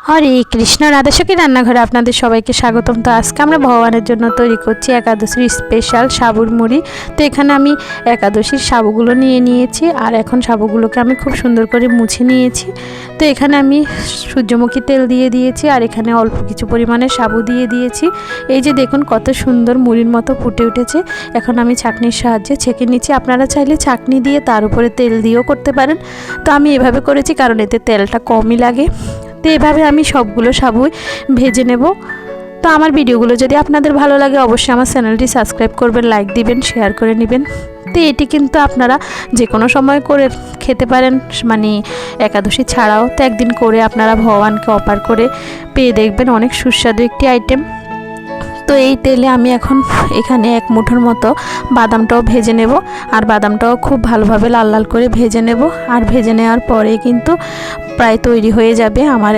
হরে কৃষ্ণ, রাধাসখী রান্নাঘরে আপনাদের সবাইকে স্বাগতম। তো আজকে আমরা ভগবানের জন্য তৈরি করছি একাদশীর স্পেশাল সাবুর মুড়ি। তো এখানে আমি একাদশীর সাবুগুলো নিয়ে নিয়েছি, আর এখন সাবুগুলোকে আমি খুব সুন্দর করে মুছে নিয়েছি। তো এখানে আমি সূর্যমুখী তেল দিয়ে দিয়েছি, আর এখানে অল্প কিছু পরিমাণে সাবু দিয়ে দিয়েছি। এই যে দেখুন কত সুন্দর মুড়ির মতো ফুটে উঠেছে। এখন আমি ছাঁকনির সাহায্যে ছেঁকে নিচ্ছি। আপনারা চাইলে ছাঁকনি দিয়ে তার উপরে তেল দিয়েও করতে পারেন। তো আমি এভাবে করেছি কারণ এতে তেলটা কমই লাগে। তো এভাবে আমি সবগুলো সাবুই ভেজে নেব। তো আমার ভিডিওগুলো যদি আপনাদের ভালো লাগে অবশ্যই আমার চ্যানেলটি সাবস্ক্রাইব করবেন, লাইক দিবেন, শেয়ার করে নেবেন। তো এটি কিন্তু আপনারা যে কোনো সময় করে খেতে পারেন, মানে একাদশী ছাড়াও। তো একদিন করে আপনারা ভগবানকে অর্পণ করে পেয়ে দেখবেন, অনেক সুস্বাদু একটি আইটেম। তো এই তেলে আমি এখন এখানে এক মুঠোর মতো বাদামটাও ভেজে নেব, আর বাদামটাও খুব ভালোভাবে লাল লাল করে ভেজে নেব। আর ভেজে নেওয়ার পরে কিন্তু প্রায় তৈরি হয়ে যাবে আমার